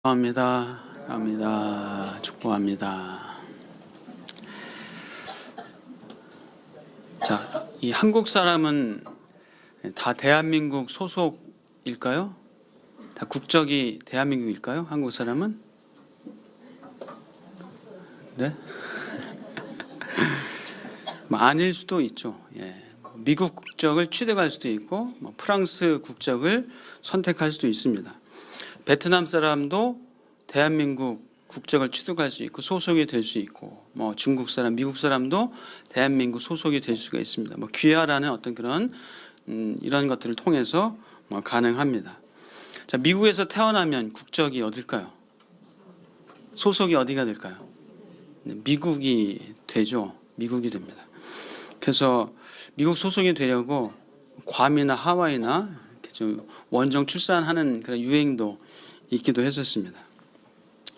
감사합니다. 축복합니다. 자, 이 한국 사람은 다 대한민국 소속일까요? 다 국적이 대한민국일까요? 한국 사람은? 네? 뭐 아닐 수도 있죠. 예. 미국 국적을 취득할 수도 있고, 프랑스 국적을 선택할 수도 있습니다. 베트남 사람도 대한민국 국적을 취득할 수 있고 소속이 될 수 있고, 중국 사람, 미국 사람도 대한민국 소속이 될 수가 있습니다. 귀화라는 어떤 그런 이런 것들을 통해서 가능합니다. 자, 미국에서 태어나면 국적이 어딜까요? 소속이 어디가 될까요? 미국이 되죠. 미국이 됩니다. 그래서 미국 소속이 되려고 괌이나 하와이나 이렇게 좀 원정 출산하는 그런 유행도 있기도 했었습니다.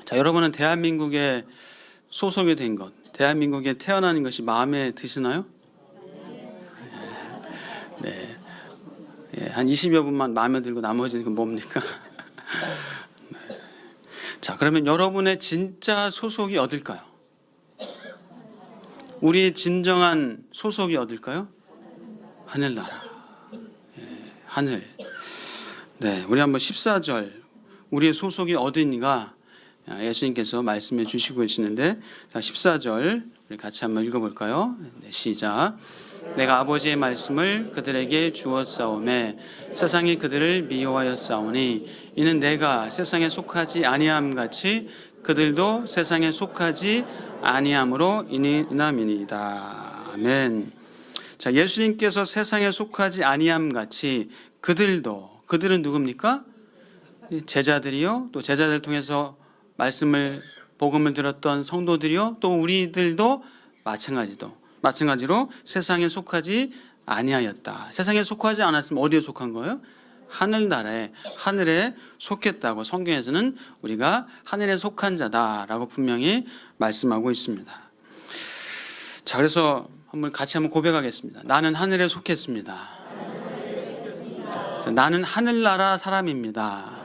자, 여러분은 대한민국에 소속이 된 것, 대한민국에 태어나는 것이 마음에 드시나요? 네. 한 20여 분만 마음에 들고 나머지는 그 뭡니까? 네. 자, 그러면 여러분의 진짜 소속이 어딜까요? 우리의 진정한 소속이 어딜까요? 하늘나라. 하늘. 네, 우리 한번 14절 우리의 소속이 어딘가 예수님께서 말씀해 주시고 계시는데, 자, 14절 우리 같이 한번 읽어볼까요? 네, 시작. 내가 아버지의 말씀을 그들에게 주었사오매 세상이 그들을 미워하였사오니 이는 내가 세상에 속하지 아니함 같이 그들도 세상에 속하지 아니함으로 인함이니이다. 아멘. 자, 예수님께서 세상에 속하지 아니함 같이 그들은 누굽니까? 제자들이요, 또 제자들 통해서 복음을 들었던 성도들이요, 또 우리들도 마찬가지로 세상에 속하지 아니하였다. 세상에 속하지 않았으면 어디에 속한 거예요? 하늘나라에, 하늘에 속했다고 성경에서는 우리가 하늘에 속한 자다라고 분명히 말씀하고 있습니다. 자, 그래서 같이 한번 고백하겠습니다. 나는 하늘에 속했습니다. 나는 하늘나라 사람입니다.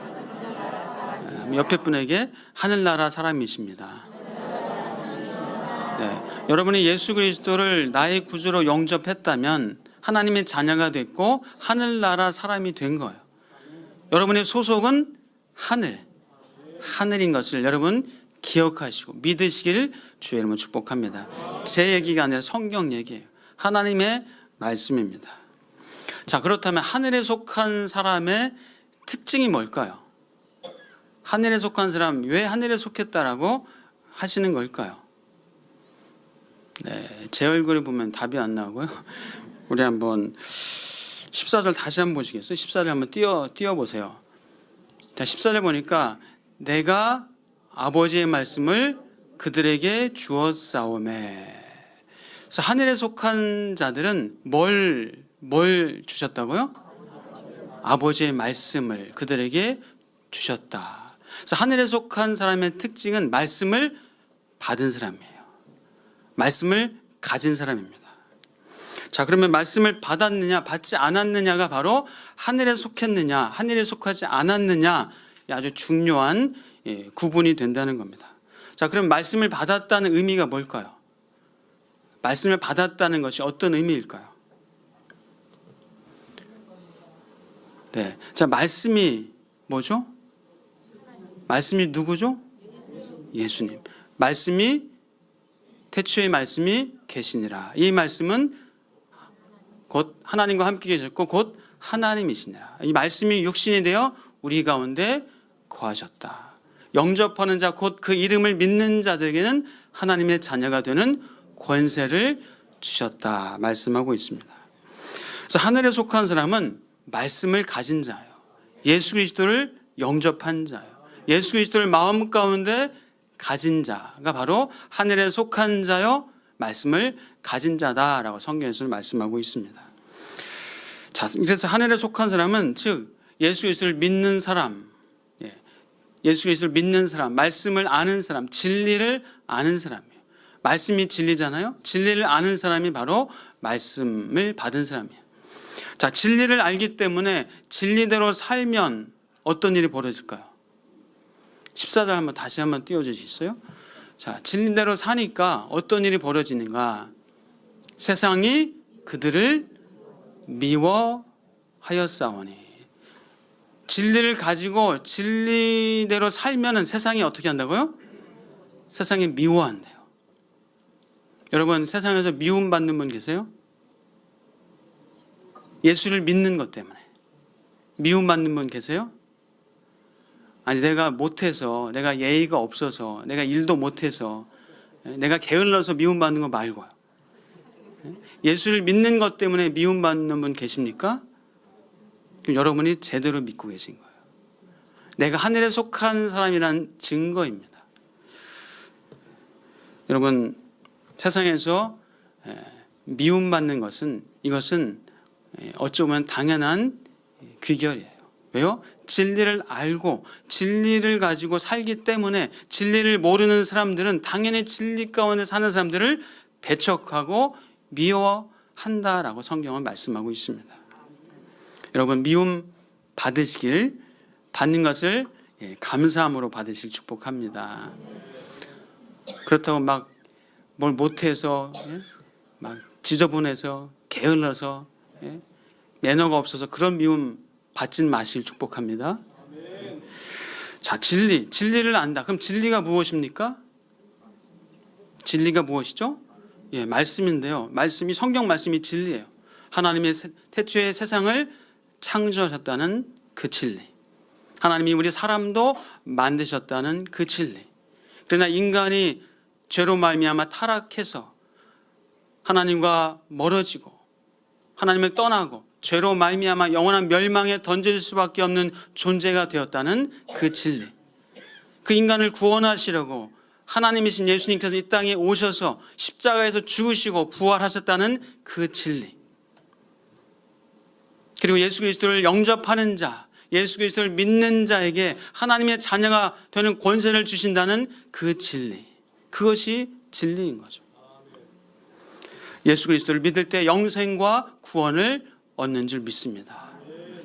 옆에 분에게 하늘나라 사람이십니다. 네, 여러분이 예수 그리스도를 나의 구주로 영접했다면 하나님의 자녀가 됐고 하늘나라 사람이 된 거예요. 여러분의 소속은 하늘인 것을 여러분 기억하시고 믿으시길 주의 이름으로 축복합니다. 제 얘기가 아니라 성경 얘기예요. 하나님의 말씀입니다. 자, 그렇다면 하늘에 속한 사람의 특징이 뭘까요? 하늘에 속한 사람, 왜 하늘에 속했다라고 하시는 걸까요? 네, 제 얼굴을 보면 답이 안 나오고요. 우리 한번 14절 다시 한번 보시겠어요? 14절 한번 띄워보세요. 자, 14절 보니까 내가 아버지의 말씀을 그들에게 주었사오매. 그래서 하늘에 속한 자들은 뭘 주셨다고요? 아버지의 말씀을 그들에게 주셨다. 그래서 하늘에 속한 사람의 특징은 말씀을 받은 사람이에요. 말씀을 가진 사람입니다. 자, 그러면 말씀을 받았느냐 받지 않았느냐가 바로 하늘에 속했느냐 하늘에 속하지 않았느냐 아주 중요한 구분이 된다는 겁니다. 자, 그럼 말씀을 받았다는 의미가 뭘까요? 말씀을 받았다는 것이 어떤 의미일까요? 네, 자, 말씀이 뭐죠? 말씀이 누구죠? 예수님. 태초의 말씀이 계시니라. 이 말씀은 곧 하나님과 함께 계셨고 곧 하나님이시니라. 이 말씀이 육신이 되어 우리 가운데 거하셨다. 영접하는 자 곧 그 이름을 믿는 자들에게는 하나님의 자녀가 되는 권세를 주셨다 말씀하고 있습니다. 그래서 하늘에 속한 사람은 말씀을 가진 자예요. 예수 그리스도를 영접한 자예요. 예수 그리스도를 마음 가운데 가진 자가 바로 하늘에 속한 자요 말씀을 가진 자다라고 성경에서 말씀하고 있습니다. 자, 그래서 하늘에 속한 사람은 즉 예수 그리스도를 믿는 사람, 예수 그리스도를 믿는 사람, 말씀을 아는 사람, 진리를 아는 사람이에요. 말씀이 진리잖아요. 진리를 아는 사람이 바로 말씀을 받은 사람이에요. 자, 진리를 알기 때문에 진리대로 살면 어떤 일이 벌어질까요? 14절 다시 한번 띄워주시겠어요? 자, 진리대로 사니까 어떤 일이 벌어지는가? 세상이 그들을 미워하였사오니. 진리를 가지고 진리대로 살면은 세상이 어떻게 한다고요? 세상이 미워한대요. 여러분, 세상에서 미움받는 분 계세요? 예수를 믿는 것 때문에 미움받는 분 계세요? 아니, 내가 못해서, 내가 예의가 없어서, 내가 일도 못해서, 내가 게을러서 미움받는 거 말고요. 예수를 믿는 것 때문에 미움받는 분 계십니까? 그럼 여러분이 제대로 믿고 계신 거예요. 내가 하늘에 속한 사람이란 증거입니다. 여러분, 세상에서 미움받는 것은, 이것은 어쩌면 당연한 귀결이에요. 왜요? 진리를 알고 진리를 가지고 살기 때문에 진리를 모르는 사람들은 당연히 진리 가운데 사는 사람들을 배척하고 미워한다라고 성경은 말씀하고 있습니다. 여러분, 미움 받는 것을 감사함으로 받으실 축복합니다. 그렇다고 막 뭘 못해서, 막 지저분해서, 게을러서, 매너가 없어서 그런 미움 받진 마실 축복합니다. 자, 진리를 안다. 그럼 진리가 무엇입니까? 진리가 무엇이죠? 말씀인데요. 성경 말씀이 진리예요. 하나님의 태초에 세상을 창조하셨다는 그 진리. 하나님이 우리 사람도 만드셨다는 그 진리. 그러나 인간이 죄로 말미암아 타락해서 하나님과 멀어지고 하나님을 떠나고 죄로 말미암아 영원한 멸망에 던질 수밖에 없는 존재가 되었다는 그 진리. 그 인간을 구원하시려고 하나님이신 예수님께서 이 땅에 오셔서 십자가에서 죽으시고 부활하셨다는 그 진리. 그리고 예수 그리스도를 영접하는 자, 예수 그리스도를 믿는 자에게 하나님의 자녀가 되는 권세를 주신다는 그 진리. 그것이 진리인 거죠. 예수 그리스도를 믿을 때 영생과 구원을 얻는 줄 믿습니다.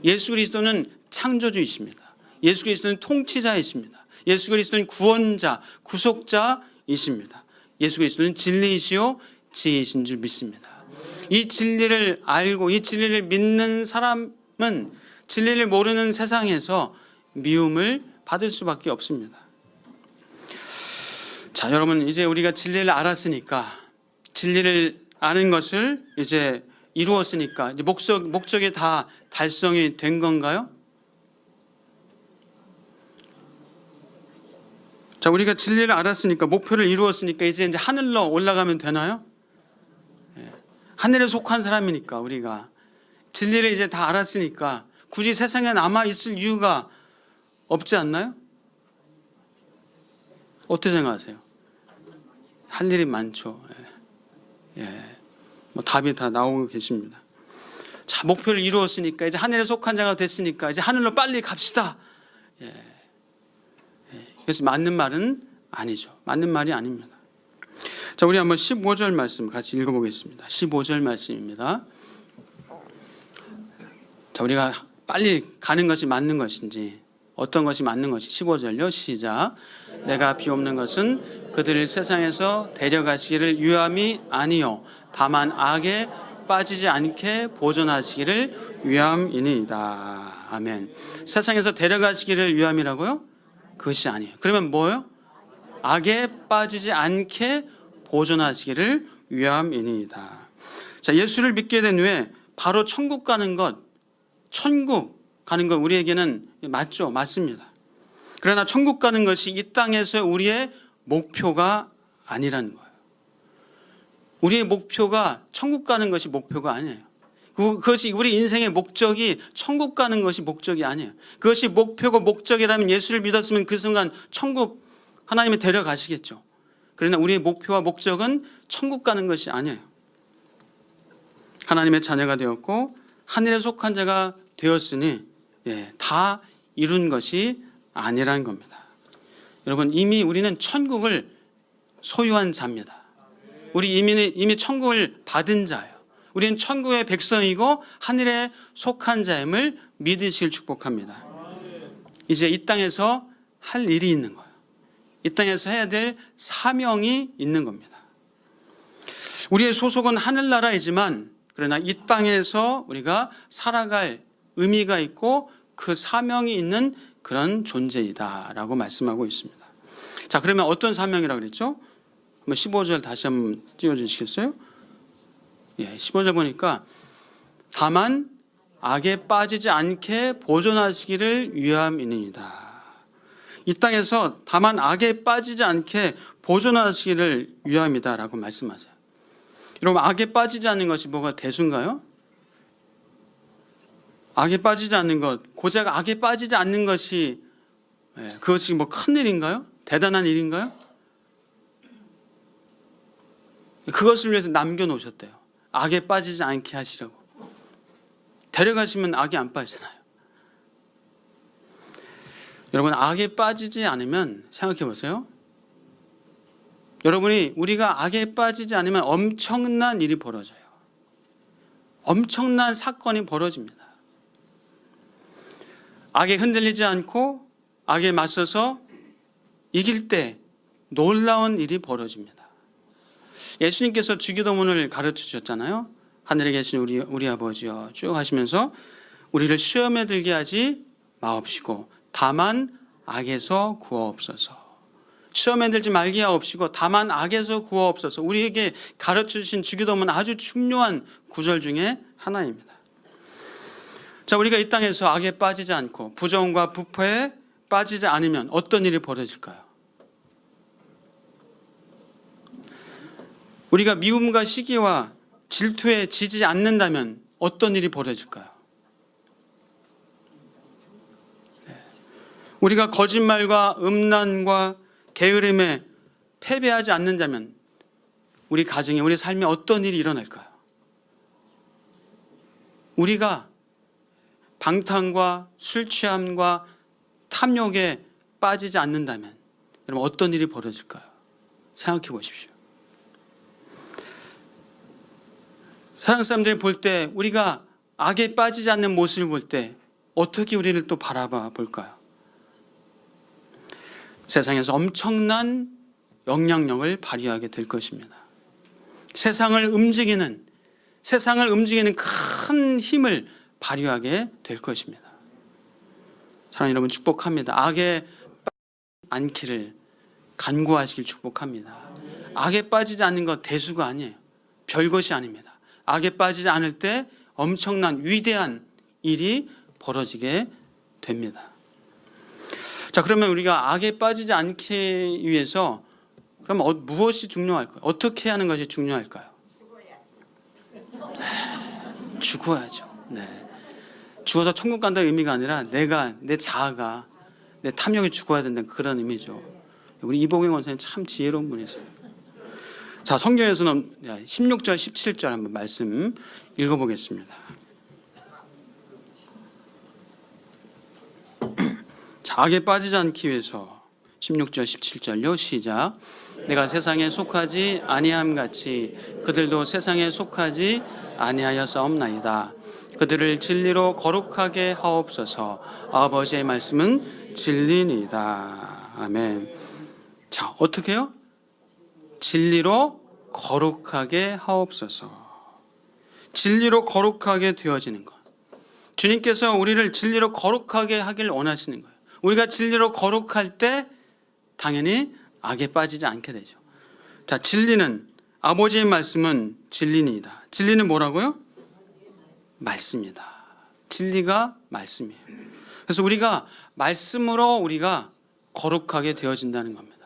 예수 그리스도는 창조주이십니다. 예수 그리스도는 통치자이십니다. 예수 그리스도는 구원자, 구속자이십니다. 예수 그리스도는 진리이시요 지혜이신 줄 믿습니다. 이 진리를 알고 이 진리를 믿는 사람은 진리를 모르는 세상에서 미움을 받을 수밖에 없습니다. 자, 여러분, 이제 우리가 진리를 알았으니까, 진리를 아는 것을 이제 이루었으니까 이제 목적이 다 달성이 된 건가요? 자, 우리가 진리를 알았으니까, 목표를 이루었으니까 이제 하늘로 올라가면 되나요? 하늘에 속한 사람이니까 우리가 진리를 이제 다 알았으니까 굳이 세상에 남아 있을 이유가 없지 않나요? 어떻게 생각하세요? 할 일이 많죠. 답이 다 나오고 계십니다. 자, 목표를 이루었으니까 이제 하늘에 속한 자가 됐으니까 이제 하늘로 빨리 갑시다. 그래서 맞는 말은 아니죠. 맞는 말이 아닙니다. 자, 우리 한번 15절 말씀 같이 읽어보겠습니다. 15절 말씀입니다. 자, 우리가 빨리 가는 것이 맞는 것인지, 어떤 것이 맞는 것이 15절요. 시작. 내가 비옵는 것은 그들을 세상에서 데려가시기를 유함이 아니요 다만 악에 빠지지 않게 보존하시기를 유함이니이다. 아멘. 세상에서 데려가시기를 유함이라고요? 그것이 아니에요. 그러면 뭐예요? 악에 빠지지 않게 보존하시기를 유함이니이다. 자, 예수를 믿게 된 후에 바로 천국 가는 것 우리에게는 맞죠? 맞습니다. 그러나 천국 가는 것이 이 땅에서 우리의 목표가 아니라는 거예요. 우리의 목표가 천국 가는 것이 목표가 아니에요. 그것이 우리 인생의 목적이 천국 가는 것이 목적이 아니에요. 그것이 목표고 목적이라면 예수를 믿었으면 그 순간 천국 하나님이 데려가시겠죠. 그러나 우리의 목표와 목적은 천국 가는 것이 아니에요. 하나님의 자녀가 되었고 하늘에 속한 자가 되었으니 다 이룬 것이 아니라는 겁니다. 여러분, 이미 우리는 천국을 소유한 자입니다. 우리 이미 천국을 받은 자예요. 우리는 천국의 백성이고 하늘에 속한 자임을 믿으실 축복합니다. 이제 이 땅에서 할 일이 있는 거예요. 이 땅에서 해야 될 사명이 있는 겁니다. 우리의 소속은 하늘나라이지만 그러나 이 땅에서 우리가 살아갈 의미가 있고 그 사명이 있는 그런 존재이다라고 말씀하고 있습니다. 자, 그러면 어떤 사명이라고 그랬죠? 15절 다시 한번 띄워주시겠어요? 예, 15절 보니까 다만 악에 빠지지 않게 보존하시기를 위함이니이다. 이 땅에서 다만 악에 빠지지 않게 보존하시기를 위함이다라고 말씀하세요. 여러분, 악에 빠지지 않는 것이 뭐가 대수인가요? 악에 빠지지 않는 것, 고작 악에 빠지지 않는 것이 그것이 뭐 큰 일인가요? 대단한 일인가요? 그것을 위해서 남겨놓으셨대요. 악에 빠지지 않게 하시라고. 데려가시면 악에 안 빠지잖아요. 여러분, 악에 빠지지 않으면 생각해 보세요. 여러분이 우리가 악에 빠지지 않으면 엄청난 일이 벌어져요. 엄청난 사건이 벌어집니다. 악에 흔들리지 않고 악에 맞서서 이길 때 놀라운 일이 벌어집니다. 예수님께서 주기도문을 가르쳐 주셨잖아요. 하늘에 계신 우리 아버지여 쭉 하시면서 우리를 시험에 들게 하지 마옵시고 다만 악에서 구하옵소서. 시험에 들지 말게 하옵시고 다만 악에서 구하옵소서. 우리에게 가르쳐 주신 주기도문은 아주 중요한 구절 중에 하나입니다. 자, 우리가 이 땅에서 악에 빠지지 않고 부정과 부패에 빠지지 않으면 어떤 일이 벌어질까요? 우리가 미움과 시기와 질투에 지지 않는다면 어떤 일이 벌어질까요? 우리가 거짓말과 음란과 게으름에 패배하지 않는다면 우리 가정에, 우리 삶에 어떤 일이 일어날까요? 우리가 방탕과 술 취함과 탐욕에 빠지지 않는다면 여러분 어떤 일이 벌어질까요? 생각해 보십시오. 세상 사람들이 볼 때 우리가 악에 빠지지 않는 모습을 볼 때 어떻게 우리를 또 바라봐 볼까요? 세상에서 엄청난 영향력을 발휘하게 될 것입니다. 세상을 움직이는 큰 힘을 발휘하게 될 것입니다. 사랑하는 여러분, 축복합니다. 악에 빠지지 않기를 간구하시길 축복합니다. 악에 빠지지 않는 것 대수가 아니에요. 별것이 아닙니다. 악에 빠지지 않을 때 엄청난 위대한 일이 벌어지게 됩니다. 자, 그러면 우리가 악에 빠지지 않기 위해서 그럼 무엇이 중요할까요? 어떻게 하는 것이 중요할까요? 죽어야죠. 네. 죽어서 천국 간다는 의미가 아니라 내 자아가, 내 탐욕이 죽어야 된다는 그런 의미죠. 우리 이봉영 원사님 참 지혜로운 분이세요. 자, 성경에서는 16절, 17절 한번 말씀 읽어보겠습니다. 자, 악에 빠지지 않기 위해서 16절, 17절요. 시작. 내가 세상에 속하지 아니함 같이 그들도 세상에 속하지 아니하였사옵나이다. 그들을 진리로 거룩하게 하옵소서. 아버지의 말씀은 진리니이다. 아멘. 자, 어떻게 해요? 진리로 거룩하게 하옵소서. 진리로 거룩하게 되어지는 것. 주님께서 우리를 진리로 거룩하게 하길 원하시는 거예요. 우리가 진리로 거룩할 때 당연히 악에 빠지지 않게 되죠. 자, 진리는, 아버지의 말씀은 진리니이다. 진리는 뭐라고요? 말씀이다. 진리가 말씀이에요. 그래서 우리가 말씀으로 우리가 거룩하게 되어진다는 겁니다.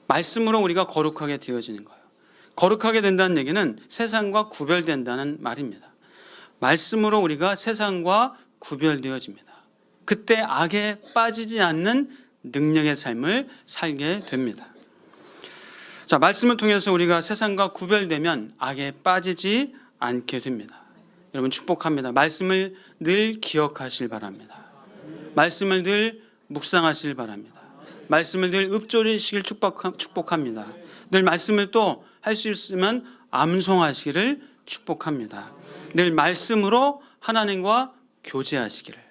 말씀으로 우리가 거룩하게 되어지는 거예요. 거룩하게 된다는 얘기는 세상과 구별된다는 말입니다. 말씀으로 우리가 세상과 구별되어집니다. 그때 악에 빠지지 않는 능력의 삶을 살게 됩니다. 자, 말씀을 통해서 우리가 세상과 구별되면 악에 빠지지 않게 됩니다. 여러분 축복합니다. 말씀을 늘 기억하실 바랍니다. 말씀을 늘 묵상하실 바랍니다. 말씀을 늘 읊조리시길 축복합니다. 늘 말씀을 또 할 수 있으면 암송하시기를 축복합니다. 늘 말씀으로 하나님과 교제하시기를,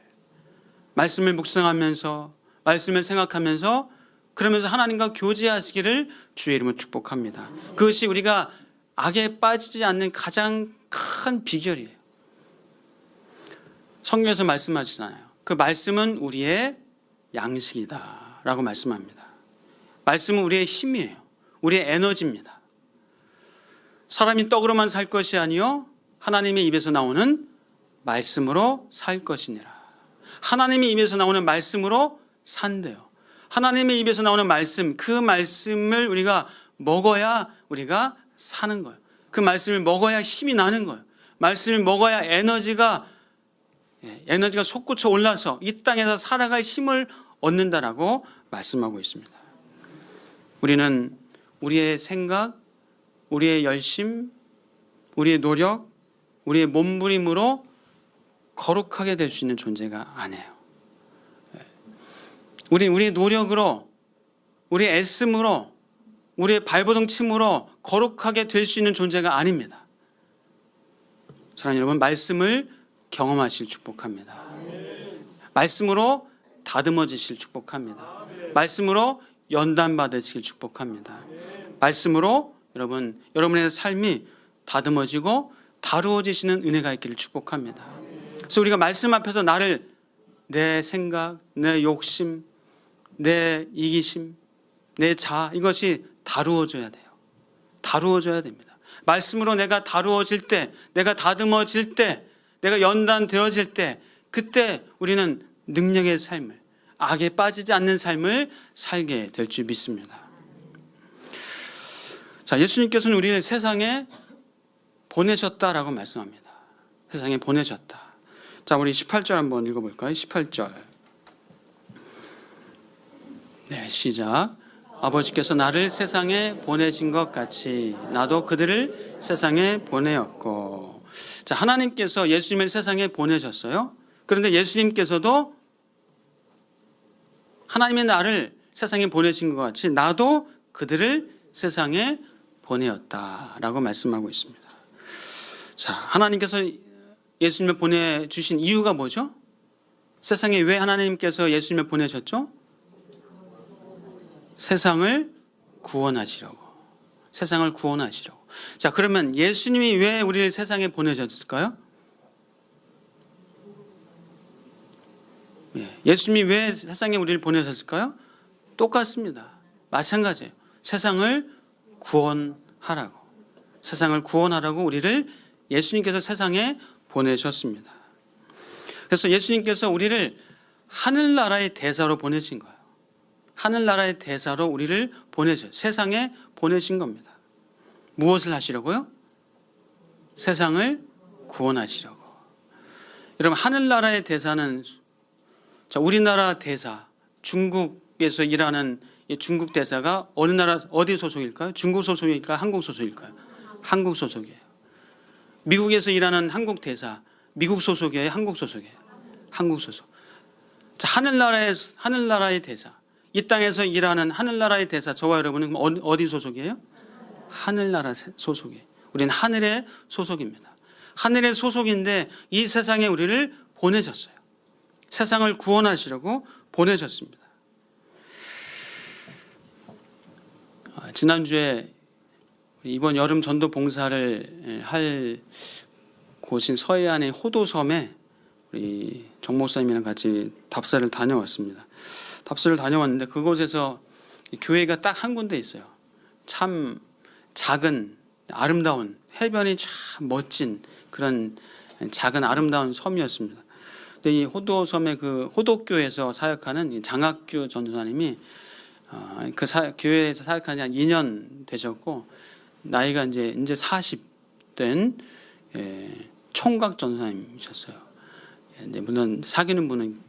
말씀을 묵상하면서 말씀을 생각하면서 그러면서 하나님과 교제하시기를 주의 이름으로 축복합니다. 그것이 우리가 악에 빠지지 않는 가장 큰 비결이에요. 성경에서 말씀하시잖아요. 그 말씀은 우리의 양식이다 라고 말씀합니다. 말씀은 우리의 힘이에요. 우리의 에너지입니다. 사람이 떡으로만 살 것이 아니요 하나님의 입에서 나오는 말씀으로 살 것이니라. 하나님의 입에서 나오는 말씀으로 산대요. 하나님의 입에서 나오는 말씀, 그 말씀을 우리가 먹어야 우리가 사는 거예요. 그 말씀을 먹어야 힘이 나는 거예요. 말씀을 먹어야 에너지가 솟구쳐 올라서 이 땅에서 살아갈 힘을 얻는다라고 말씀하고 있습니다. 우리는 우리의 생각, 우리의 열심, 우리의 노력, 우리의 몸부림으로 거룩하게 될 수 있는 존재가 아니에요. 우리의 노력으로, 우리의 애씀으로, 우리의 발버둥침으로 거룩하게 될 수 있는 존재가 아닙니다. 사랑하는 여러분, 말씀을 경험하실 축복합니다. 말씀으로 다듬어지실 축복합니다. 말씀으로 연단받으실 축복합니다. 말씀으로 여러분의 삶이 다듬어지고 다루어지시는 은혜가 있기를 축복합니다. 그래서 우리가 말씀 앞에서 내 생각, 내 욕심, 내 이기심, 내 자아, 이것이 다루어져야 돼요. 다루어져야 됩니다. 말씀으로 내가 다루어질 때, 내가 다듬어질 때, 내가 연단되어질 때, 그때 우리는 능력의 삶을, 악에 빠지지 않는 삶을 살게 될 줄 믿습니다. 자, 예수님께서는 우리를 세상에 보내셨다라고 말씀합니다. 세상에 보내셨다. 자, 우리 18절 한번 읽어볼까요? 18절. 네, 시작. 아버지께서 나를 세상에 보내신 것 같이 나도 그들을 세상에 보내었고. 자, 하나님께서 예수님을 세상에 보내셨어요. 그런데 예수님께서도 하나님의 나를 세상에 보내신 것 같이 나도 그들을 세상에 보내었다라고 말씀하고 있습니다. 자, 하나님께서 예수님을 보내주신 이유가 뭐죠? 세상에 왜 하나님께서 예수님을 보내셨죠? 세상을 구원하시려고. 세상을 구원하시려고. 자, 그러면 예수님이 왜 우리를 세상에 보내셨을까요? 예수님이 왜 세상에 우리를 보내셨을까요? 똑같습니다. 마찬가지예요. 세상을 구원하라고. 세상을 구원하라고 우리를 예수님께서 세상에 보내셨습니다. 그래서 예수님께서 우리를 하늘나라의 대사로 보내신 거예요. 하늘나라의 대사로 우리를 보내셔요. 세상에 보내신 겁니다. 무엇을 하시려고요? 세상을 구원하시려고. 여러분, 하늘나라의 대사는, 자, 우리나라 대사, 중국에서 일하는 이 중국 대사가 어느 나라, 어디 소속일까요? 중국 소속일까요? 한국 소속일까요? 한국 소속이에요. 미국에서 일하는 한국 대사, 미국 소속이에요? 한국 소속이에요? 한국 소속. 자, 하늘나라의 대사, 이 땅에서 일하는 하늘나라의 대사, 저와 여러분은 어디 소속이에요? 하늘나라 소속이에요. 우리는 하늘의 소속입니다. 하늘의 소속인데 이 세상에 우리를 보내셨어요. 세상을 구원하시려고 보내셨습니다. 지난주에 이번 여름 전도 봉사를 할 곳인 서해안의 호도섬에 우리 정 목사님이랑 같이 답사를 다녀왔습니다. 답사를 다녀왔는데 그곳에서 교회가 딱 한 군데 있어요. 참 작은 아름다운, 해변이 참 멋진 그런 작은 아름다운 섬이었습니다. 근데 이 호도섬의 그 호도교에서 사역하는 장학규 전도사님이 그 교회에서 사역한 지 한 2년 되셨고, 나이가 이제 40된 총각 전도사님이셨어요. 물론 사귀는 분은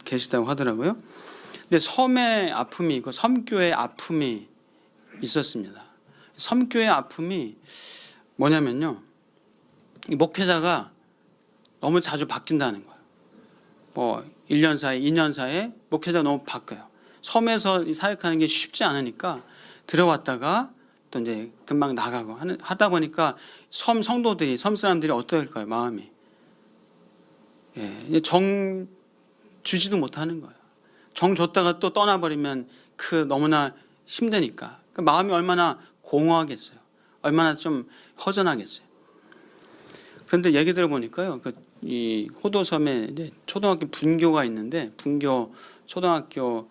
계시다고 하더라고요. 근데 섬의 아픔이 있고 섬교의 아픔이 있었습니다. 섬교의 아픔이 뭐냐면요, 이 목회자가 너무 자주 바뀐다는 거예요. 뭐 1년 사이, 2년 사이에 목회자가 너무 바뀌어요. 섬에서 사역하는 게 쉽지 않으니까 들어왔다가 또 이제 금방 나가고 하다 보니까 섬 성도들이, 섬 사람들이 어떨까요? 마음이 정 주지도 못하는 거예요. 정 줬다가 또 떠나버리면 너무나 힘드니까 그 마음이 얼마나 공허하겠어요. 얼마나 좀 허전하겠어요. 그런데 얘기 들어보니까요, 이 호도섬에 이제 초등학교 분교가 있는데 분교 초등학교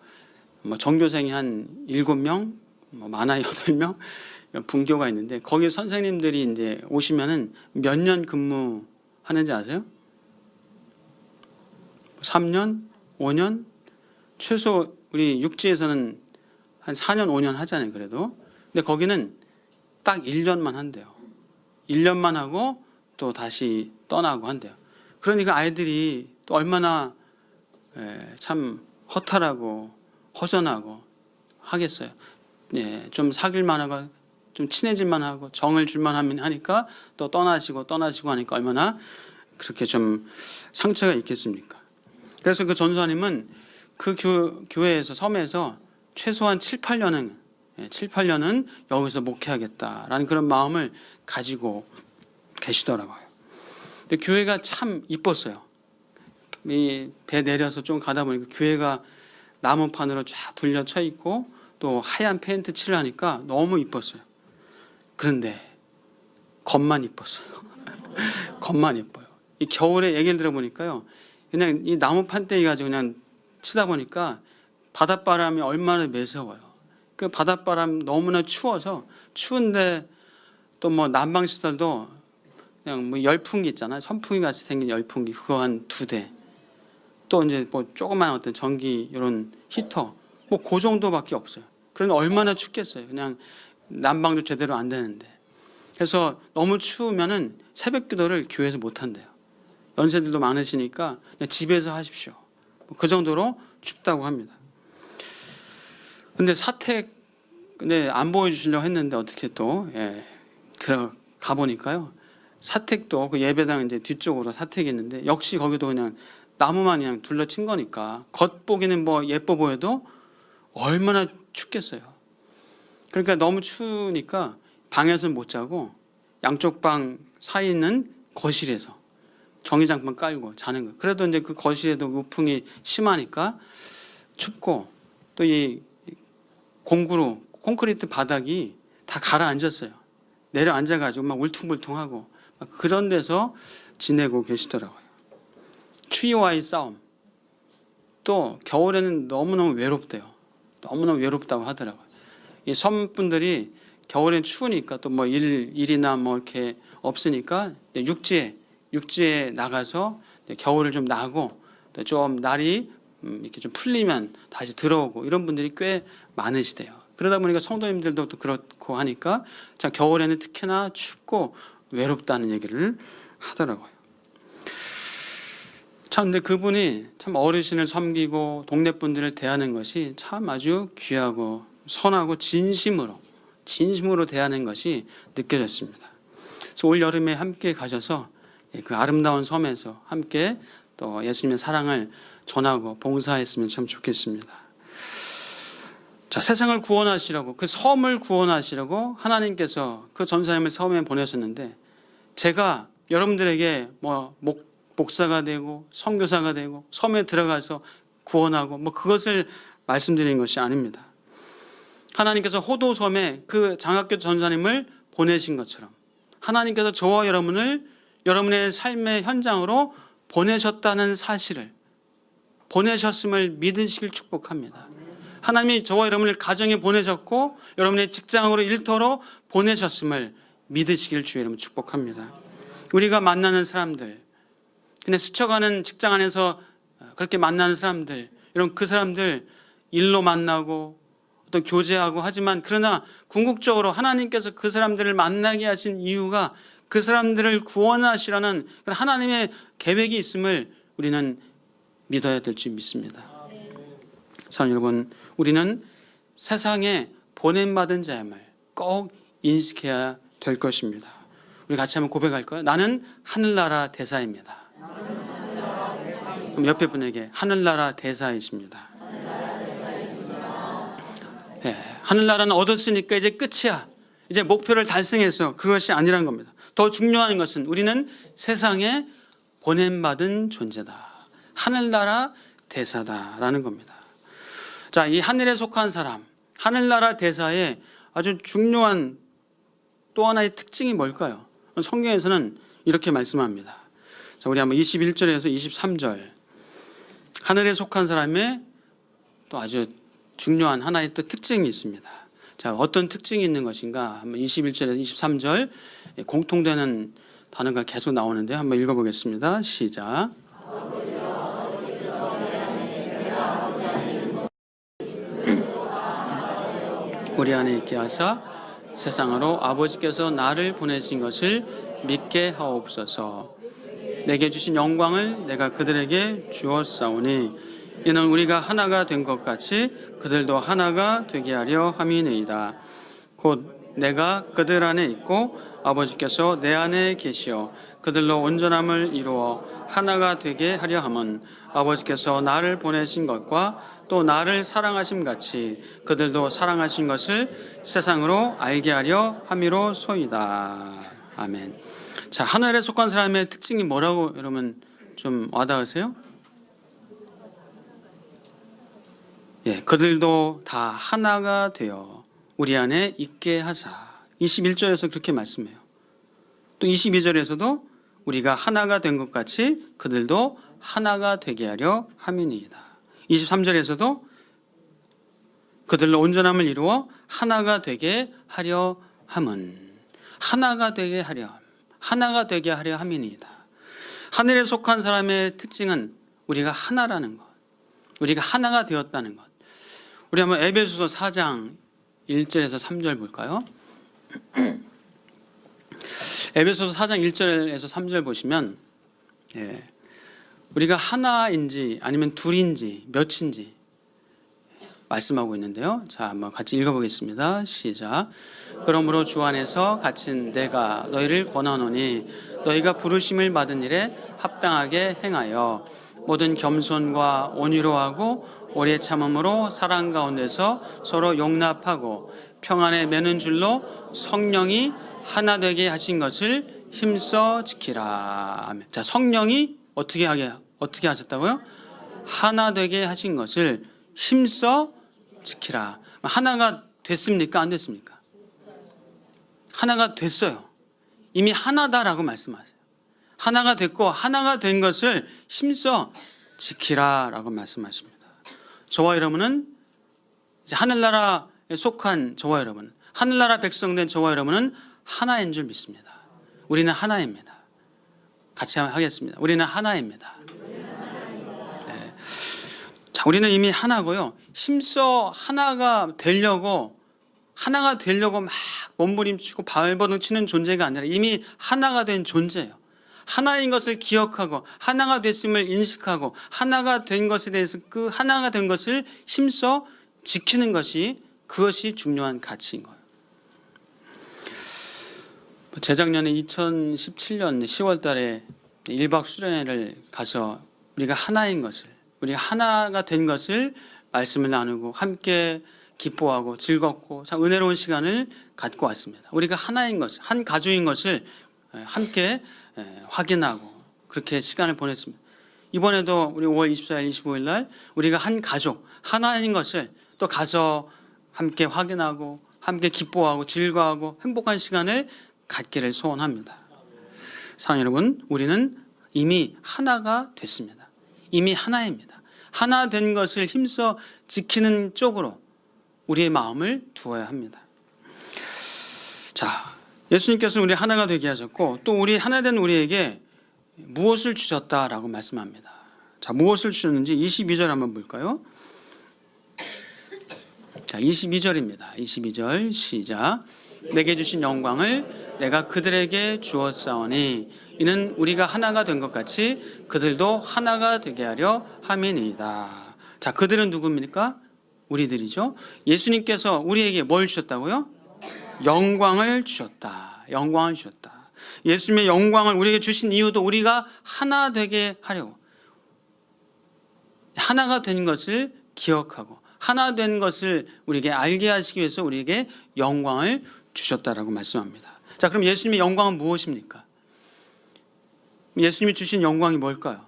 전교생이 한 7명, 많아 8명 분교가 있는데 거기 선생님들이 이제 오시면은 몇 년 근무하는지 아세요? 3년, 5년, 최소 우리 육지에서는 한 4년, 5년 하잖아요. 그래도. 근데 거기는 딱 1년만 한대요. 1년만 하고 또 다시 떠나고 한대요. 그러니까 아이들이 또 얼마나 참 허탈하고 허전하고 하겠어요. 예, 좀 사귈만 하고 좀 친해질만 하고 정을 줄만 하면 하니까 또 떠나시고 하니까 얼마나 그렇게 좀 상처가 있겠습니까? 그래서 그 전도사님은 그 교회에서 섬에서 최소한 7, 8년은 여기서 목회하겠다라는 그런 마음을 가지고 계시더라고요. 근데 교회가 참 이뻤어요. 이 배 내려서 좀 가다 보니까 교회가 나무판으로 쫙 둘러쳐 있고 또 하얀 페인트 칠을 하니까 너무 이뻤어요. 그런데 겉만 이뻤어요. 겉만 이뻐요. 이 겨울에 얘기를 들어보니까요, 그냥 이 나무 판때기 가지고 그냥 치다 보니까 바닷바람이 얼마나 매서워요. 그 바닷바람 너무나 추운데 또 뭐 난방시설도 그냥 뭐 열풍기 있잖아요. 선풍기 같이 생긴 열풍기 그거 한 2대. 또 이제 뭐 조그만 어떤 전기 이런 히터 뭐 그 정도밖에 없어요. 그런데 얼마나 춥겠어요. 그냥 난방도 제대로 안 되는데. 그래서 너무 추우면은 새벽 기도를 교회에서 못 한대요. 연세들도 많으시니까 그냥 집에서 하십시오. 그 정도로 춥다고 합니다. 근데 근데 안 보여주시려고 했는데 어떻게 또 들어가 보니까요. 사택도 그 예배당 이제 뒤쪽으로 사택이 있는데 역시 거기도 그냥 나무만 그냥 둘러친 거니까 겉보기는 뭐 예뻐 보여도 얼마나 춥겠어요. 그러니까 너무 추우니까 방에서는 못 자고 양쪽 방 사이 있는 거실에서 전기장판 깔고 자는 거예요. 그래도 이제 그 거실에도 우풍이 심하니까 춥고 또 이 공구로 콘크리트 바닥이 다 가라앉았어요. 내려앉아가지고 막 울퉁불퉁하고 막 그런 데서 지내고 계시더라고요. 추위와의 싸움. 또 겨울에는 너무너무 외롭대요. 너무너무 외롭다고 하더라고요. 이 섬분들이 겨울엔 추우니까 또 뭐 일이나 뭐 이렇게 없으니까 육지에 나가서 겨울을 좀 나고 좀 날이 이렇게 좀 풀리면 다시 들어오고 이런 분들이 꽤 많으시대요. 그러다 보니까 성도님들도 또 그렇고 하니까 참 겨울에는 특히나 춥고 외롭다는 얘기를 하더라고요. 참 근데 그분이 참 어르신을 섬기고 동네 분들을 대하는 것이 참 아주 귀하고 선하고 진심으로 대하는 것이 느껴졌습니다. 그래서 올 여름에 함께 가셔서 그 아름다운 섬에서 함께 또 예수님의 사랑을 전하고 봉사했으면 참 좋겠습니다. 자, 세상을 구원하시려고 그 섬을 구원하시려고 하나님께서 그 전사님을 섬에 보내셨는데 제가 여러분들에게 뭐 목사가 되고 선교사가 되고 섬에 들어가서 구원하고 뭐 그것을 말씀드리는 것이 아닙니다. 하나님께서 호도섬에 그 장학교 전사님을 보내신 것처럼 하나님께서 저와 여러분의 삶의 현장으로 보내셨다는 사실을 보내셨음을 믿으시길 축복합니다. 하나님이 저와 여러분을 가정에 보내셨고 여러분의 직장으로 일터로 보내셨음을 믿으시길 주의 이름으로 축복합니다. 우리가 만나는 사람들, 그냥 스쳐가는 직장 안에서 그렇게 만나는 사람들, 여러분 그 사람들 일로 만나고 어떤 교제하고 하지만 그러나 궁극적으로 하나님께서 그 사람들을 만나게 하신 이유가 그 사람들을 구원하시라는 하나님의 계획이 있음을 우리는 믿어야 될 줄 믿습니다. 사랑하는 여러분, 우리는 세상에 보냄받은 자임을 꼭 인식해야 될 것입니다. 우리 같이 한번 고백할까요? 나는 하늘나라 대사입니다. 그럼 옆에 분에게 하늘나라 대사이십니다. 네, 하늘나라는 얻었으니까 이제 끝이야. 이제 목표를 달성해서 그것이 아니란 겁니다. 더 중요한 것은 우리는 세상에 보냄받은 존재다. 하늘나라 대사다라는 겁니다. 자, 자, 이 하늘에 속한 사람, 하늘나라 대사의 아주 중요한 또 하나의 특징이 뭘까요? 성경에서는 이렇게 말씀합니다. 자, 우리 한번 21절에서 23절. 하늘에 속한 사람의 또 아주 중요한 하나의 또 특징이 있습니다. 자, 어떤 특징이 있는 것인가? 한번 21절에서 23절 공통되는 단어가 계속 나오는데 한번 읽어보겠습니다. 시작. 우리 안에 있게 하사 세상으로 아버지께서 나를 보내신 것을 믿게 하옵소서. 내게 주신 영광을 내가 그들에게 주었사오니 이는 우리가 하나가 된 것 같이 그들도 하나가 되게 하려 함이니이다. 곧 내가 그들 안에 있고 아버지께서 내 안에 계시어 그들로 온전함을 이루어 하나가 되게 하려 함은 아버지께서 나를 보내신 것과 또 나를 사랑하심 같이 그들도 사랑하신 것을 세상으로 알게 하려 함이로소이다. 아멘. 자, 하늘에 속한 사람의 특징이 뭐라고 여러분 좀 와닿으세요? 예, 그들도 다 하나가 되어 우리 안에 있게 하사. 21절에서 그렇게 말씀해요. 또 22절에서도 우리가 하나가 된 것 같이 그들도 하나가 되게 하려 함이니이다. 23절에서도 그들로 온전함을 이루어 하나가 되게 하려 함은 하나가 되게 하려 함이니이다. 하늘에 속한 사람의 특징은 우리가 하나라는 것, 우리가 하나가 되었다는 것. 우리 한번 에베소서 4장 1절에서 3절 볼까요? 에베소서 4장 1절에서 3절 보시면 우리가 하나인지 아니면 둘인지 몇인지 말씀하고 있는데요. 자, 한번 같이 읽어보겠습니다. 시작. 그러므로 주 안에서 갇힌 내가 너희를 권하노니 너희가 부르심을 받은 일에 합당하게 행하여 모든 겸손과 온유로 하고 오래 참음으로 사랑 가운데서 서로 용납하고 평안에 매는 줄로 성령이 하나 되게 하신 것을 힘써 지키라. 아멘. 자, 성령이 어떻게 하셨다고요? 하나 되게 하신 것을 힘써 지키라. 하나가 됐습니까? 안 됐습니까? 하나가 됐어요. 이미 하나다라고 말씀하세요. 하나가 됐고 하나가 된 것을 힘써 지키라라고 말씀하십니다. 저와 여러분은 이제 하늘나라에 속한 저와 여러분, 하늘나라 백성된 저와 여러분은 하나인 줄 믿습니다. 우리는 하나입니다. 같이 하겠습니다. 우리는 하나입니다. 네. 자, 우리는 이미 하나고요. 힘써 하나가 되려고 막 몸부림치고 발버둥 치는 존재가 아니라 이미 하나가 된 존재예요. 하나인 것을 기억하고 하나가 됐음을 인식하고 하나가 된 것에 대해서 그 하나가 된 것을 힘써 지키는 것이 그것이 중요한 가치인 거예요. 재작년에 2017년 10월 달에 1박 수련회를 가서 우리가 하나인 것을, 우리가 하나가 된 것을 말씀을 나누고 함께 기뻐하고 즐겁고 참 은혜로운 시간을 갖고 왔습니다. 우리가 하나인 것을, 한 가족인 것을 함께 확인하고 그렇게 시간을 보냈습니다. 이번에도 우리 5월 24일, 25일 날 우리가 한 가족, 하나인 것을 또 가서 함께 확인하고 함께 기뻐하고 즐거워하고 행복한 시간을 갖기를 소원합니다. 사랑하는 여러분, 우리는 이미 하나가 됐습니다. 이미 하나입니다. 하나 된 것을 힘써 지키는 쪽으로 우리의 마음을 두어야 합니다. 자, 예수님께서는 우리 하나가 되게 하셨고 또 우리 하나 된 우리에게 무엇을 주셨다라고 말씀합니다. 자, 무엇을 주셨는지 22절 한번 볼까요? 자, 22절입니다. 22절 시작. 내게 주신 영광을 내가 그들에게 주었사오니 이는 우리가 하나가 된 것 같이 그들도 하나가 되게 하려 함이니이다. 자, 그들은 누굽니까? 우리들이죠. 예수님께서 우리에게 뭘 주셨다고요? 영광을 주셨다. 영광을 주셨다. 예수님의 영광을 우리에게 주신 이유도 우리가 하나 되게 하려고, 하나가 된 것을 기억하고 하나 된 것을 우리에게 알게 하시기 위해서 우리에게 영광을 주셨다라고 말씀합니다. 자, 그럼 예수님의 영광은 무엇입니까? 예수님이 주신 영광이 뭘까요?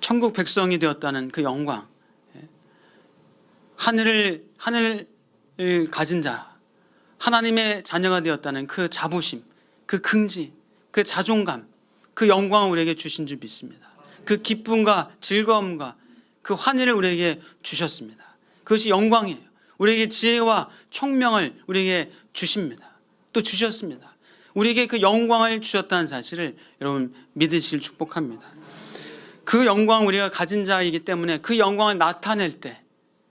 천국 백성이 되었다는 그 영광, 하늘을 가진 자, 하나님의 자녀가 되었다는 그 자부심, 그 긍지, 그 자존감, 그 영광을 우리에게 주신 줄 믿습니다. 그 기쁨과 즐거움과 그 환희를 우리에게 주셨습니다. 그것이 영광이에요. 우리에게 지혜와 총명을 우리에게 주십니다. 또 주셨습니다. 우리에게 그 영광을 주셨다는 사실을 여러분 믿으실 축복합니다. 그 영광을 우리가 가진 자이기 때문에 그 영광을 나타낼 때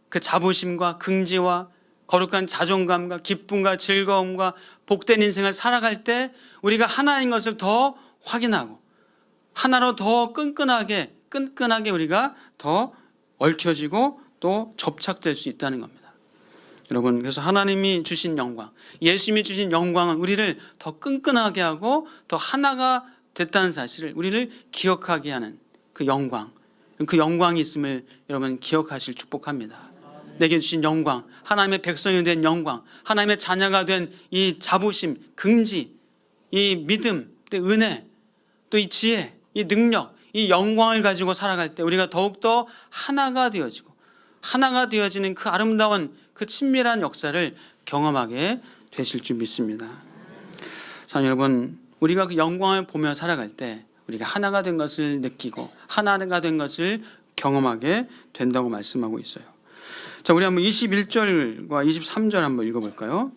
그 자부심과 긍지와 거룩한 자존감과 기쁨과 즐거움과 복된 인생을 살아갈 때 우리가 하나인 것을 더 확인하고 하나로 더 끈끈하게 우리가 더 얽혀지고 또 접착될 수 있다는 겁니다. 여러분, 그래서 하나님이 주신 영광, 예수님이 주신 영광은 우리를 더 끈끈하게 하고 더 하나가 됐다는 사실을 우리를 기억하게 하는 그 영광이 있음을 여러분 기억하실 축복합니다. 내게 주신 영광, 하나님의 백성이 된 영광, 하나님의 자녀가 된 이 자부심, 긍지, 이 믿음, 은혜, 또 이 지혜, 이 능력, 이 영광을 가지고 살아갈 때 우리가 더욱더 하나가 되어지는 그 아름다운 그 친밀한 역사를 경험하게 되실 줄 믿습니다. 자, 여러분, 우리가 그 영광을 보며 살아갈 때 우리가 하나가 된 것을 느끼고 하나가 된 것을 경험하게 된다고 말씀하고 있어요. 자, 우리 한번 21절과 23절 한번 읽어볼까요?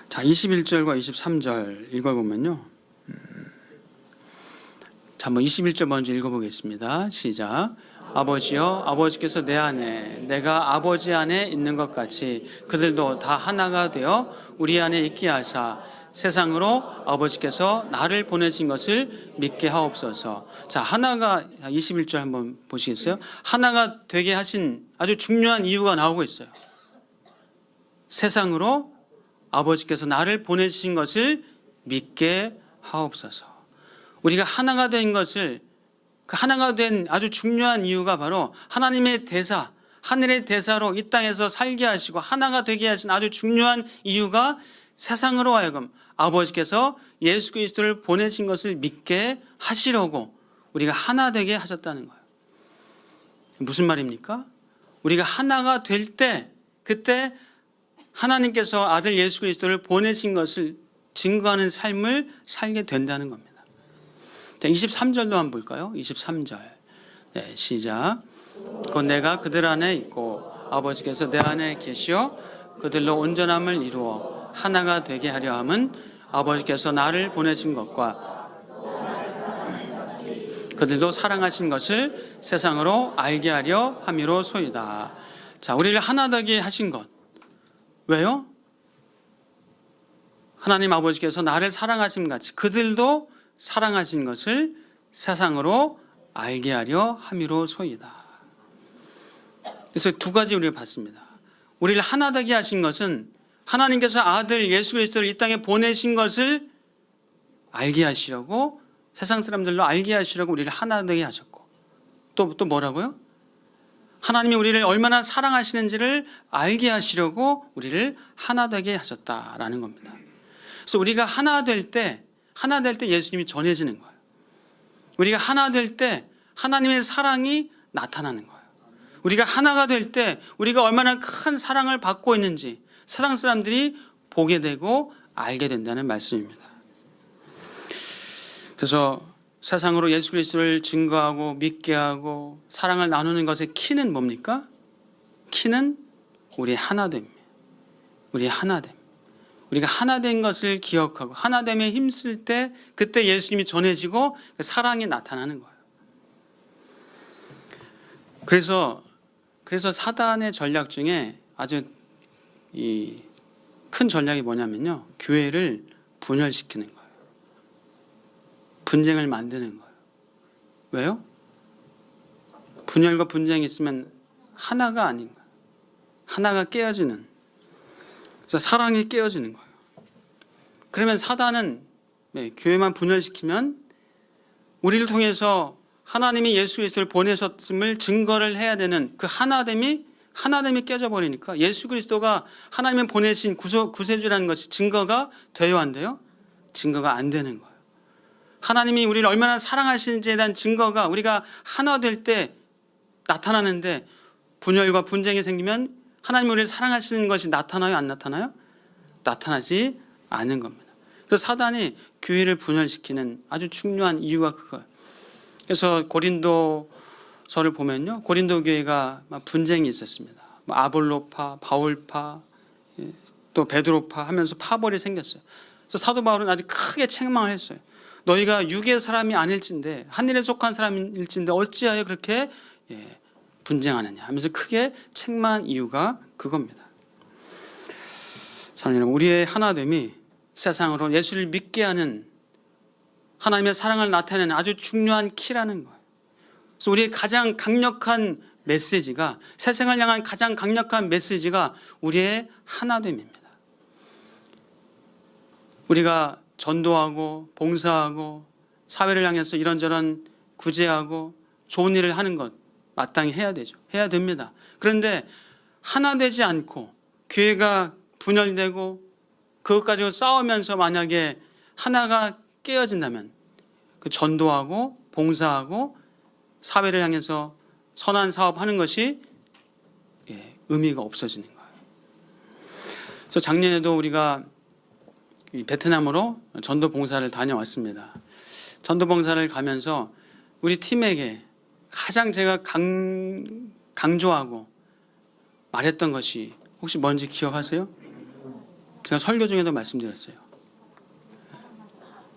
자, 21절과 23절 읽어보면요. 자, 한번 21절 먼저 읽어보겠습니다. 시작. 아버지여, 아버지께서 내 안에 내가 아버지 안에 있는 것 같이 그들도 다 하나가 되어 우리 안에 있게 하사 세상으로 아버지께서 나를 보내신 것을 믿게 하옵소서. 자, 하나가 21절 한번 보시겠어요? 하나가 되게 하신 아주 중요한 이유가 나오고 있어요. 세상으로 아버지께서 나를 보내신 것을 믿게 하옵소서. 우리가 하나가 된 것을, 그 하나가 된 아주 중요한 이유가 바로 하나님의 대사, 하늘의 대사로 이 땅에서 살게 하시고 하나가 되게 하신 아주 중요한 이유가 세상으로 하여금 아버지께서 예수 그리스도를 보내신 것을 믿게 하시려고 우리가 하나 되게 하셨다는 거예요. 무슨 말입니까? 우리가 하나가 될 때, 그때 하나님께서 아들 예수 그리스도를 보내신 것을 증거하는 삶을 살게 된다는 겁니다. 자, 23절도 한번 볼까요? 23절. 네, 시작. 곧 내가 그들 안에 있고 아버지께서 내 안에 계시어 그들로 온전함을 이루어 하나가 되게 하려 함은 아버지께서 나를 보내신 것과 그들도 사랑하신 것을 세상으로 알게 하려 함이로소이다. 자, 우리를 하나 되게 하신 것. 왜요? 하나님 아버지께서 나를 사랑하심 같이 그들도 사랑하신 것을 세상으로 알게 하려 함이로소이다. 그래서 두 가지 우리가 봤습니다. 우리를 하나 되게 하신 것은 하나님께서 아들 예수 그리스도를 이 땅에 보내신 것을 알게 하시려고, 세상 사람들로 알게 하시려고 우리를 하나 되게 하셨고, 또 뭐라고요? 하나님이 우리를 얼마나 사랑하시는지를 알게 하시려고 우리를 하나 되게 하셨다라는 겁니다. 그래서 우리가 하나 될 때 예수님이 전해지는 거예요. 우리가 하나 될 때 하나님의 사랑이 나타나는 거예요. 우리가 하나가 될 때 우리가 얼마나 큰 사랑을 받고 있는지 세상 사람들이 보게 되고 알게 된다는 말씀입니다. 그래서 세상으로 예수 그리스도를 증거하고 믿게 하고 사랑을 나누는 것의 키는 뭡니까? 키는 우리의 하나됨입니다. 우리의 하나됨. 우리가 하나된 것을 기억하고 하나됨에 힘쓸 때 그때 예수님이 전해지고 그 사랑이 나타나는 거예요. 그래서 사단의 전략 중에 아주 큰 전략이 뭐냐면요, 교회를 분열시키는 거예요. 분쟁을 만드는 거예요. 왜요? 분열과 분쟁이 있으면 하나가 아닌 거예요. 하나가 깨어지는, 그래서 사랑이 깨어지는 거예요. 그러면 사단은 교회만 분열시키면 우리를 통해서 하나님이 예수 그리스도를 보내셨음을 증거를 해야 되는 그 하나됨이 깨져버리니까 예수 그리스도가 하나님이 보내신 구세주라는 것이 증거가 돼요, 안 돼요? 증거가 안 되는 거예요. 하나님이 우리를 얼마나 사랑하시는지에 대한 증거가 우리가 하나 될 때 나타나는데, 분열과 분쟁이 생기면 하나님이 우리를 사랑하시는 것이 나타나요, 안 나타나요? 나타나지 않은 겁니다. 그래서 사단이 교회를 분열시키는 아주 중요한 이유가 그거예요. 그래서 고린도서를 보면요, 고린도 교회가 막 분쟁이 있었습니다. 아볼로파, 바울파, 또 베드로파 하면서 파벌이 생겼어요. 그래서 사도 바울은 아주 크게 책망을 했어요. 너희가 육의 사람이 아닐진데, 하늘에 속한 사람일진데 어찌하여 그렇게 분쟁하느냐 하면서 크게 책망한 이유가 그겁니다. 사랑하는 여러분, 우리의 하나됨이 세상으로 예수를 믿게 하는, 하나님의 사랑을 나타내는 아주 중요한 키라는 거예요. 그래서 우리의 가장 강력한 메시지가, 세상을 향한 가장 강력한 메시지가 우리의 하나됨입니다. 우리가 전도하고 봉사하고 사회를 향해서 이런저런 구제하고 좋은 일을 하는 것 마땅히 해야 되죠. 해야 됩니다. 그런데 하나 되지 않고 교회가 분열되고 그것 가지고 싸우면서 만약에 하나가 깨어진다면, 그 전도하고 봉사하고 사회를 향해서 선한 사업하는 것이 의미가 없어지는 거예요. 그래서 작년에도 우리가 베트남으로 전도 봉사를 다녀왔습니다. 전도 봉사를 가면서 우리 팀에게 가장 제가 강조하고 말했던 것이 혹시 뭔지 기억하세요? 제가 설교 중에도 말씀드렸어요.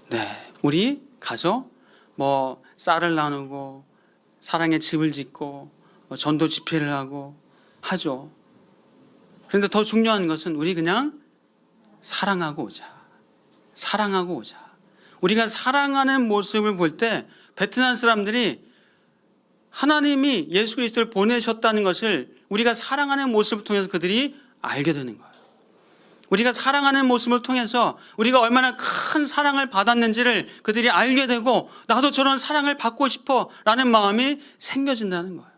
네, 우리 가서 뭐 쌀을 나누고 사랑의 집을 짓고 전도 집회를 하고 하죠. 그런데 더 중요한 것은 우리 그냥 사랑하고 오자. 사랑하고 오자. 우리가 사랑하는 모습을 볼 때 베트남 사람들이 하나님이 예수 그리스도를 보내셨다는 것을 우리가 사랑하는 모습을 통해서 그들이 알게 되는 거예요. 우리가 사랑하는 모습을 통해서 우리가 얼마나 큰 사랑을 받았는지를 그들이 알게 되고, 나도 저런 사랑을 받고 싶어 라는 마음이 생겨진다는 거예요.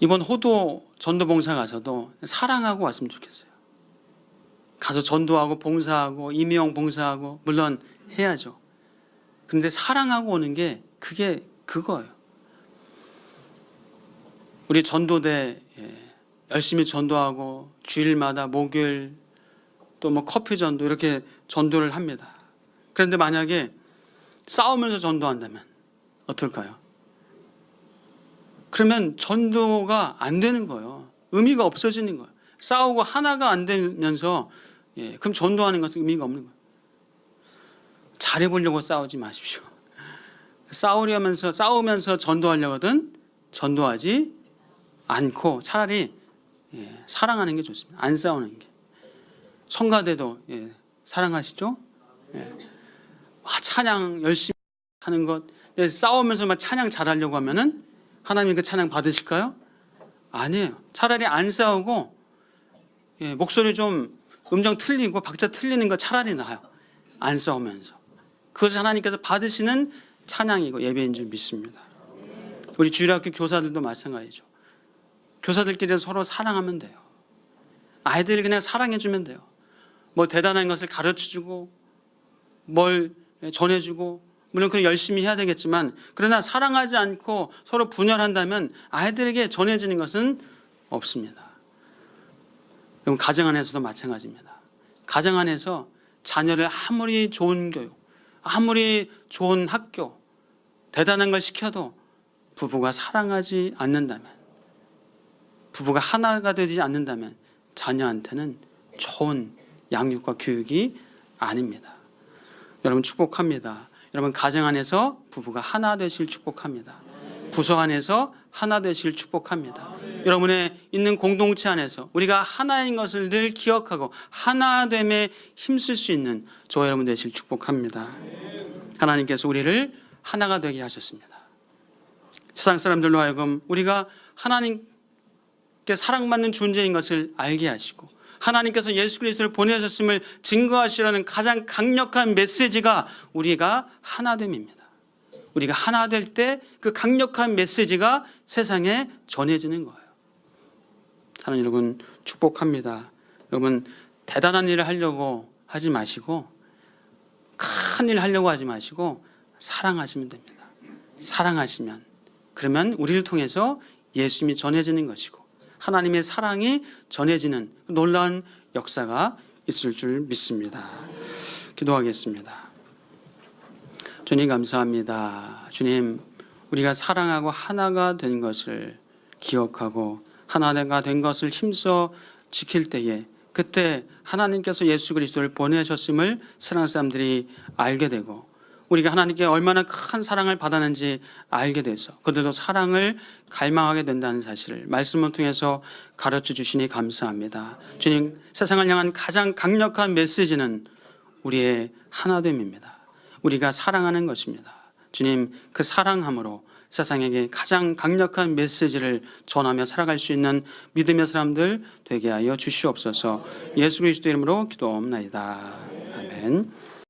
이번 호도 전도봉사 가서도 사랑하고 왔으면 좋겠어요. 가서 전도하고 봉사하고 임용 봉사하고 물론 해야죠. 그런데 사랑하고 오는 게 그게 그거예요. 우리 전도대 열심히 전도하고 주일마다 목요일 또 뭐 커피 전도 이렇게 전도를 합니다. 그런데 만약에 싸우면서 전도한다면 어떨까요? 그러면 전도가 안 되는 거예요. 의미가 없어지는 거예요. 싸우고 하나가 안 되면서 그럼 전도하는 것은 의미가 없는 거예요. 잘해보려고 싸우지 마십시오. 싸우면서 전도하려거든 전도하지 않고 차라리 사랑하는 게 좋습니다. 안 싸우는 게. 성가대도 사랑하시죠? 찬양 열심히 하는 것, 싸우면서 막 찬양 잘하려고 하면은 하나님 그 찬양 받으실까요? 아니에요. 차라리 안 싸우고 목소리 좀 음정 틀리고 박자 틀리는 거 차라리 나아요. 안 싸우면서. 그것이 하나님께서 받으시는 찬양이고 예배인 줄 믿습니다. 우리 주일학교 교사들도 마찬가지죠. 교사들끼리 서로 사랑하면 돼요. 아이들을 그냥 사랑해주면 돼요. 뭐 대단한 것을 가르쳐주고 뭘 전해주고 물론 그걸 열심히 해야 되겠지만, 그러나 사랑하지 않고 서로 분열한다면 아이들에게 전해지는 것은 없습니다. 그럼 가정 안에서도 마찬가지입니다. 가정 안에서 자녀를 아무리 좋은 교육, 아무리 좋은 학교, 대단한 걸 시켜도 부부가 사랑하지 않는다면, 부부가 하나가 되지 않는다면 자녀한테는 좋은 양육과 교육이 아닙니다. 여러분 축복합니다. 여러분 가정 안에서 부부가 하나 되실 축복합니다. 부서 안에서 하나 되실 축복합니다. 여러분의 있는 공동체 안에서 우리가 하나인 것을 늘 기억하고 하나됨에 힘쓸 수 있는 저와 여러분 되실 축복합니다. 하나님께서 우리를 하나가 되게 하셨습니다. 세상 사람들로 하여금 우리가 하나님께 사랑받는 존재인 것을 알게 하시고, 하나님께서 예수 그리스도를 보내셨음을 증거하시라는 가장 강력한 메시지가 우리가 하나됨입니다. 우리가 하나 될 때 그 강력한 메시지가 세상에 전해지는 거예요. 사랑하는 여러분 축복합니다. 여러분 대단한 일을 하려고 하지 마시고 큰 일 하려고 하지 마시고 사랑하시면 됩니다. 사랑하시면 그러면 우리를 통해서 예수님이 전해지는 것이고 하나님의 사랑이 전해지는 놀라운 역사가 있을 줄 믿습니다. 기도하겠습니다. 주님 감사합니다. 주님, 우리가 사랑하고 하나가 된 것을 기억하고 하나가 된 것을 힘써 지킬 때에 그때 하나님께서 예수 그리스도를 보내셨음을 세상 사람들이 알게 되고 우리가 하나님께 얼마나 큰 사랑을 받았는지 알게 돼서 그들도 사랑을 갈망하게 된다는 사실을 말씀을 통해서 가르쳐 주시니 감사합니다. 주님, 세상을 향한 가장 강력한 메시지는 우리의 하나됨입니다. 우리가 사랑하는 것입니다. 주님, 그 사랑함으로 세상에게 가장 강력한 메시지를 전하며 살아갈 수 있는 믿음의 사람들 되게 하여 주시옵소서. 예수 그리스도 이름으로 기도옵나이다. 아멘.